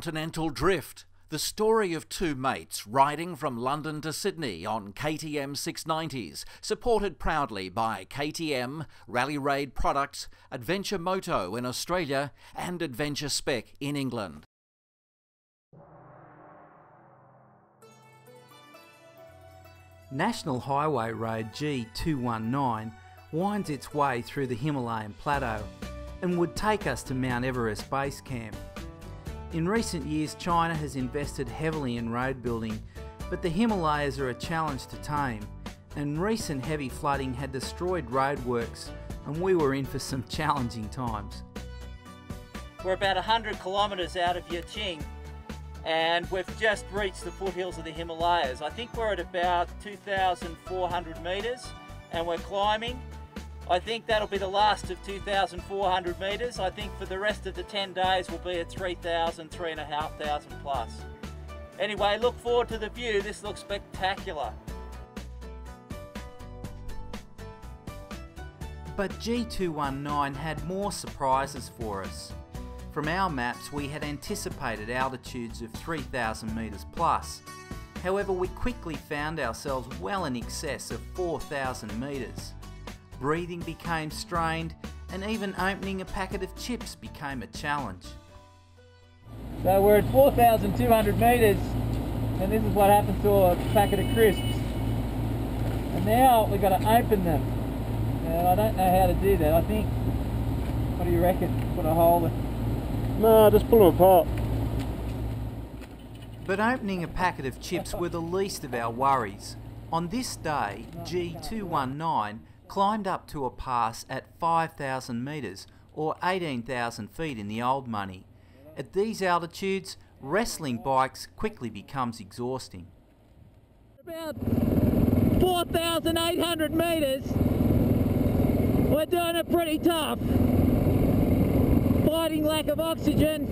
Continental drift, the story of two mates riding from London to Sydney on KTM 690s, supported proudly by KTM, Rally Raid Products, Adventure Moto in Australia and Adventure Spec in England. National Highway Road G219 winds its way through the Himalayan plateau and would take us to Mount Everest Base Camp. In recent years, China has invested heavily in road building, but the Himalayas are a challenge to tame, and recent heavy flooding had destroyed roadworks, and we were in for some challenging times. We're about 100 kilometres out of Yaching, and we've just reached the foothills of the Himalayas. I think we're at about 2,400 metres, and we're climbing. I think that'll be the last of 2,400 metres. I think for the rest of the 10 days we'll be at 3,000, 3,500 plus. Anyway, look forward to the view. This looks spectacular. But G219 had more surprises for us. From our maps, we had anticipated altitudes of 3,000 metres plus. However, we quickly found ourselves well in excess of 4,000 metres. Breathing became strained, and even opening a packet of chips became a challenge. So we're at 4,200 metres, and this is what happens to a packet of crisps. And now we've got to open them. And I don't know how to do that. I think, what do you reckon? Put a hole in? No, just pull them apart. But opening a packet of chips were the least of our worries. On this day, G219 climbed up to a pass at 5,000 metres or 18,000 feet in the old money. At these altitudes, wrestling bikes quickly becomes exhausting. About 4,800 metres. We're doing it pretty tough. Fighting lack of oxygen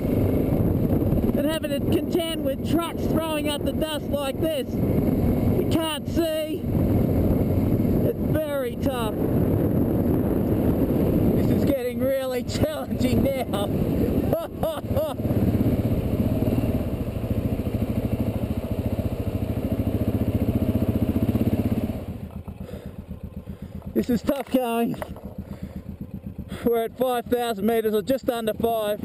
and having to contend with trucks throwing up the dust like this. You can't see. It's very tough. This is getting really challenging now. This is tough going. We're at 5,000 metres or just under 5.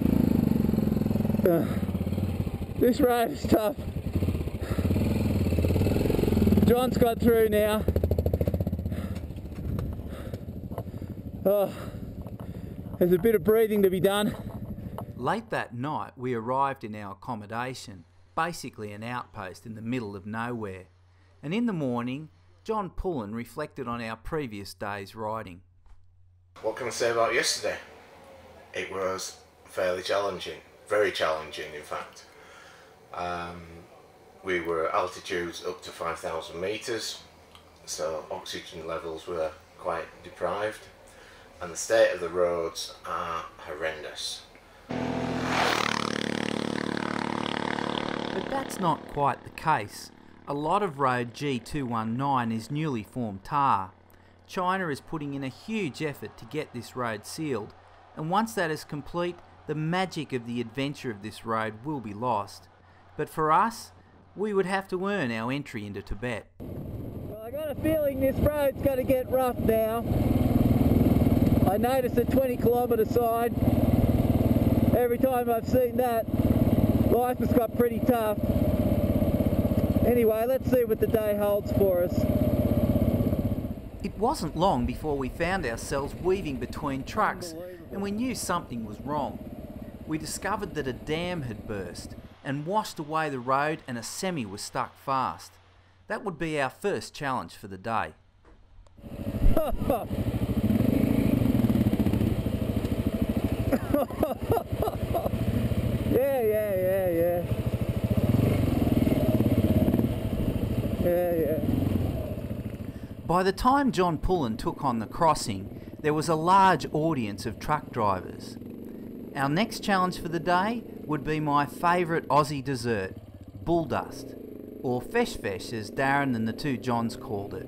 This road is tough. John's got through now. Oh, there's a bit of breathing to be done. Late that night, we arrived in our accommodation, basically an outpost in the middle of nowhere. And in the morning, John Pullen reflected on our previous day's riding. What can I say about yesterday? It was fairly challenging, very challenging in fact. We were at altitudes up to 5,000 metres, so oxygen levels were quite deprived, and the state of the roads are horrendous. But that's not quite the case. A lot of road G219 is newly formed tar. China is putting in a huge effort to get this road sealed, and once that is complete, the magic of the adventure of this road will be lost. But for us, we would have to earn our entry into Tibet. Well, I got a feeling this road's going to get rough now. I noticed a 20 kilometre sign. Every time I've seen that, life has got pretty tough. Anyway, let's see what the day holds for us. It wasn't long before we found ourselves weaving between trucks, and we knew something was wrong. We discovered that a dam had burst and washed away the road, and a semi was stuck fast. That would be our first challenge for the day. Yeah. By the time John Pullen took on the crossing, there was a large audience of truck drivers. Our next challenge for the day would be my favourite Aussie dessert, bull dust, or fesh fesh as Darren and the two Johns called it.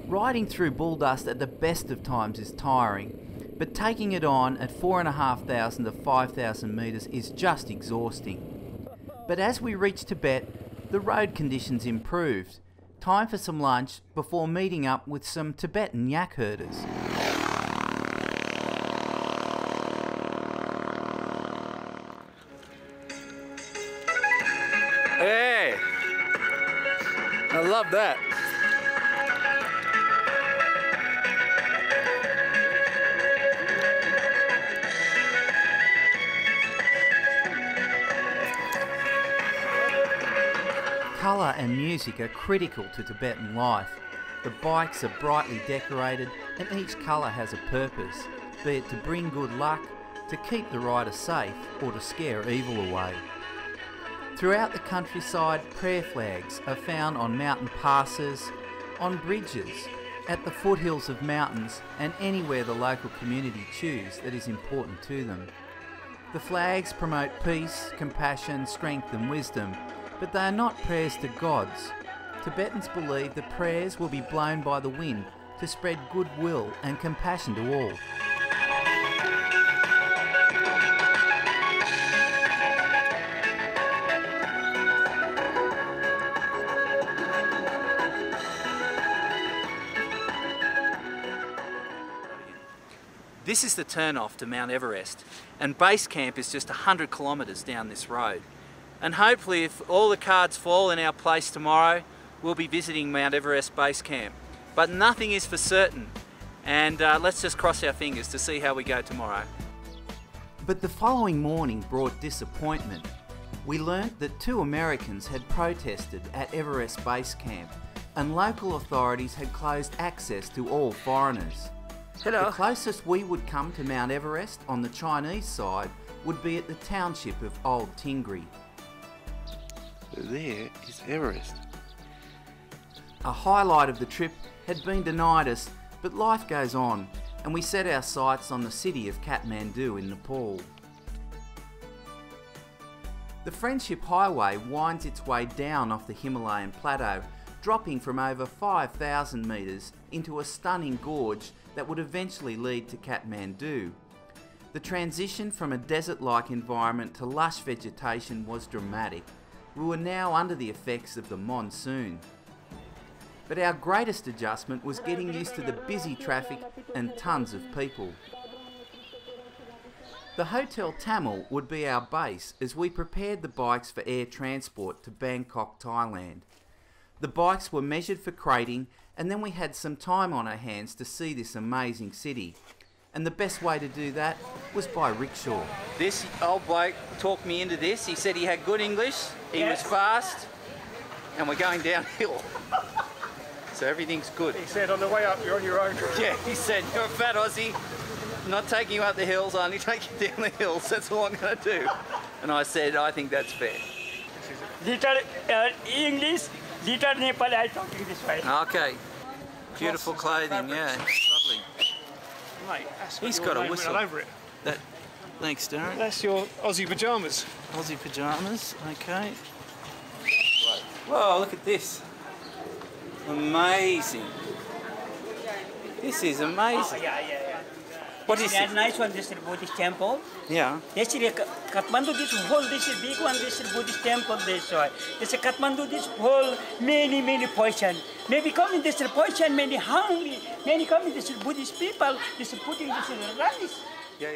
Riding through bull dust at the best of times is tiring, but taking it on at 4,500 to 5,000 metres is just exhausting. But as we reached Tibet, the road conditions improved. Time for some lunch before meeting up with some Tibetan yak herders. Hey! I love that. Colour and music are critical to Tibetan life. The bikes are brightly decorated and each colour has a purpose, be it to bring good luck, to keep the rider safe or to scare evil away. Throughout the countryside, prayer flags are found on mountain passes, on bridges, at the foothills of mountains and anywhere the local community choose that is important to them. The flags promote peace, compassion, strength and wisdom, but they are not prayers to gods. Tibetans believe the prayers will be blown by the wind to spread goodwill and compassion to all. This is the turn-off to Mount Everest, and base camp is just 100 kilometres down this road. And hopefully, if all the cards fall in our place tomorrow, we'll be visiting Mount Everest base camp. But nothing is for certain, and let's just cross our fingers to see how we go tomorrow. But the following morning brought disappointment. We learnt that 2 Americans had protested at Everest base camp, and local authorities had closed access to all foreigners. Hello. The closest we would come to Mount Everest on the Chinese side would be at the township of Old Tingri. There is Everest. A highlight of the trip had been denied us, but life goes on, and we set our sights on the city of Kathmandu in Nepal. The Friendship Highway winds its way down off the Himalayan plateau, dropping from over 5,000 metres into a stunning gorge that would eventually lead to Kathmandu. The transition from a desert-like environment to lush vegetation was dramatic. We were now under the effects of the monsoon. But our greatest adjustment was getting used to the busy traffic and tons of people. The Hotel Tamil would be our base as we prepared the bikes for air transport to Bangkok, Thailand. The bikes were measured for crating, and then we had some time on our hands to see this amazing city. And the best way to do that was by rickshaw. This old bloke talked me into this. He said he had good English, he was fast, and we're going downhill. So everything's good. He said on the way up you're on your own. Yeah, he said, you're a fat Aussie, I'm not taking you up the hills, I only take you down the hills, that's all I'm going to do. And I said, I think that's fair. Little English, little Nepali, I talking this way. Okay, beautiful clothing, yeah, lovely. Mate, that's He's your got a name whistle. all over it. Thanks, Darren. That's your Aussie pyjamas. Aussie pyjamas, okay. Whoa, look at this. Amazing. This is amazing. Yeah. What is That it? nice one, this is Buddhist temple. Yeah. This is Kathmandu, this whole, this is big one, this is Buddhist temple, this one. This is Kathmandu, this whole, many position. Maybe coming this position, many hungry, many coming this is Buddhist people, this is putting this in rice. Yeah.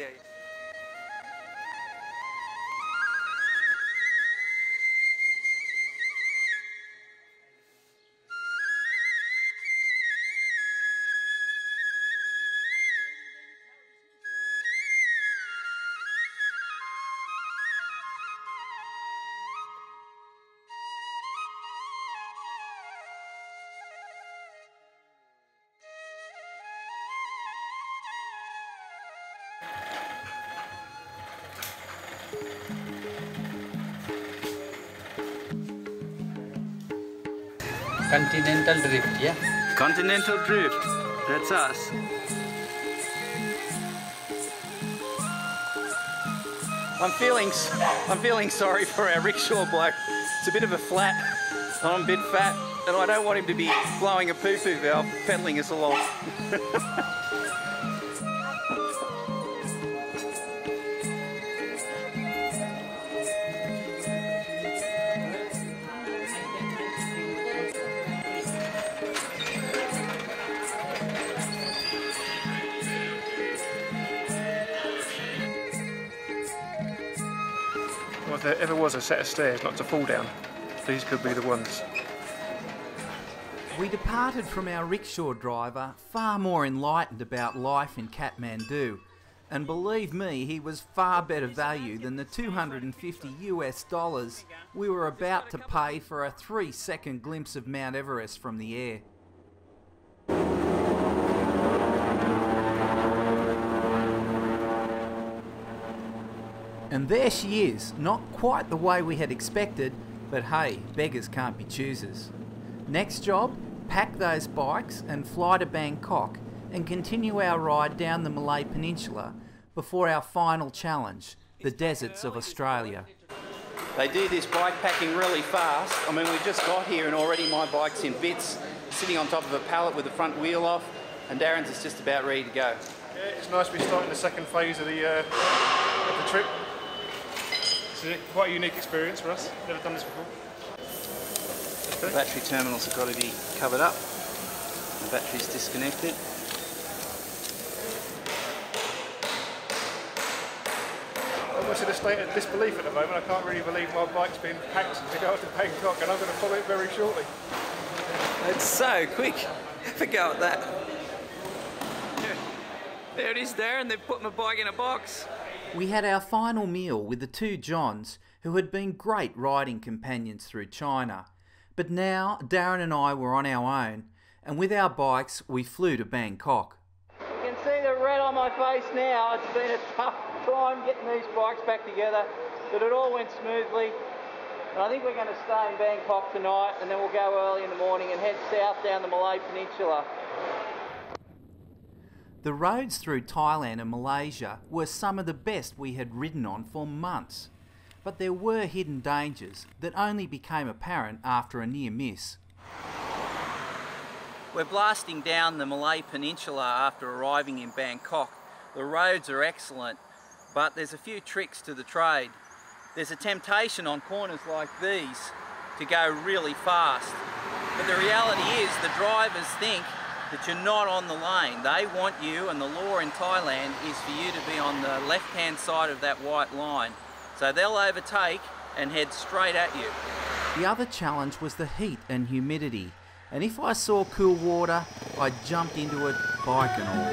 Continental drift, yeah? Continental drift. That's us. I'm feeling sorry for our rickshaw bloke. It's a bit of a flat. I'm a bit fat, and I don't want him to be blowing a poo-poo valve, pedalling us along. if there ever was a set of stairs not to fall down, these could be the ones. We departed from our rickshaw driver far more enlightened about life in Kathmandu, and believe me, he was far better value than the $250 we were about to pay for a 3-second glimpse of Mount Everest from the air. And there she is, not quite the way we had expected, but hey, beggars can't be choosers. Next job, pack those bikes and fly to Bangkok and continue our ride down the Malay Peninsula before our final challenge, the deserts of Australia. They do this bike packing really fast. I mean, we just got here and already my bike's in bits, sitting on top of a pallet with the front wheel off, and Darren's is just about ready to go. Yeah, it's nice to be starting the second phase of the trip. It's quite a unique experience for us. Never done this before. The battery terminals have got to be covered up. The battery's disconnected. I'm almost in a state of disbelief at the moment. I can't really believe my bike's been packed to go to Bangkok, and I'm going to follow it very shortly. It's so quick. Have a go at that. There it is, Darren. They've put my bike in a box. We had our final meal with the two Johns, who had been great riding companions through China. But now Darren and I were on our own, and with our bikes we flew to Bangkok. You can see the red on my face now. It's been a tough time getting these bikes back together, but it all went smoothly. And I think we're going to stay in Bangkok tonight, and then we'll go early in the morning and head south down the Malay Peninsula. The roads through Thailand and Malaysia were some of the best we had ridden on for months. But there were hidden dangers that only became apparent after a near miss. We're blasting down the Malay Peninsula after arriving in Bangkok. The roads are excellent, but there's a few tricks to the trade. There's a temptation on corners like these to go really fast. But the reality is the drivers think that you're not on the lane. They want you, and the law in Thailand is for you to be on the left-hand side of that white line. So they'll overtake and head straight at you. The other challenge was the heat and humidity, and if I saw cool water, I jumped into it, bike and all.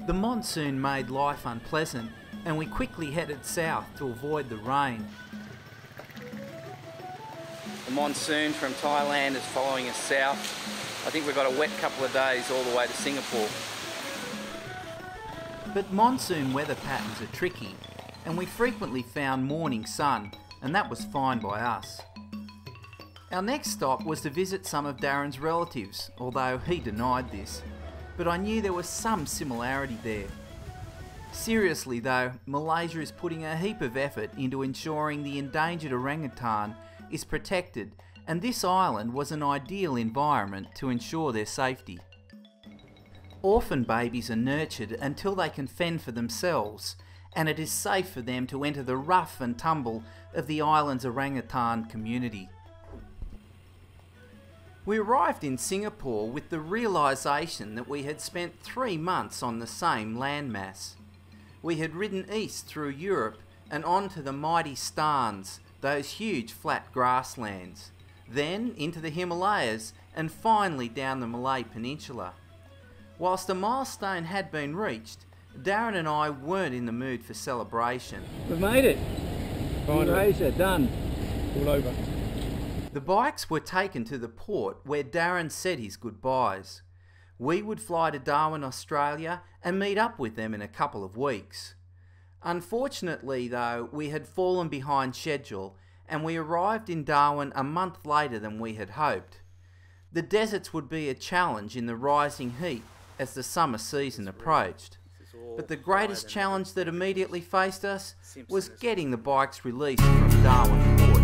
The monsoon made life unpleasant, and we quickly headed south to avoid the rain. The monsoon from Thailand is following us south. I think we've got a wet couple of days all the way to Singapore. But monsoon weather patterns are tricky, and we frequently found morning sun, and that was fine by us. Our next stop was to visit some of Darren's relatives, although he denied this, but I knew there was some similarity there. Seriously though, Malaysia is putting a heap of effort into ensuring the endangered orangutan is protected, and this island was an ideal environment to ensure their safety. Orphan babies are nurtured until they can fend for themselves, and it is safe for them to enter the rough and tumble of the island's orangutan community. We arrived in Singapore with the realisation that we had spent 3 months on the same landmass. We had ridden east through Europe and on to the mighty Stans, those huge flat grasslands, then into the Himalayas and finally down the Malay Peninsula. Whilst a milestone had been reached, Darren and I weren't in the mood for celebration. We've made it! Malaysia, done! All over. The bikes were taken to the port where Darren said his goodbyes. We would fly to Darwin, Australia and meet up with them in a couple of weeks. Unfortunately though, we had fallen behind schedule and we arrived in Darwin a month later than we had hoped. The deserts would be a challenge in the rising heat as the summer season approached. But the greatest challenge that immediately faced us was getting the bikes released from Darwin Port.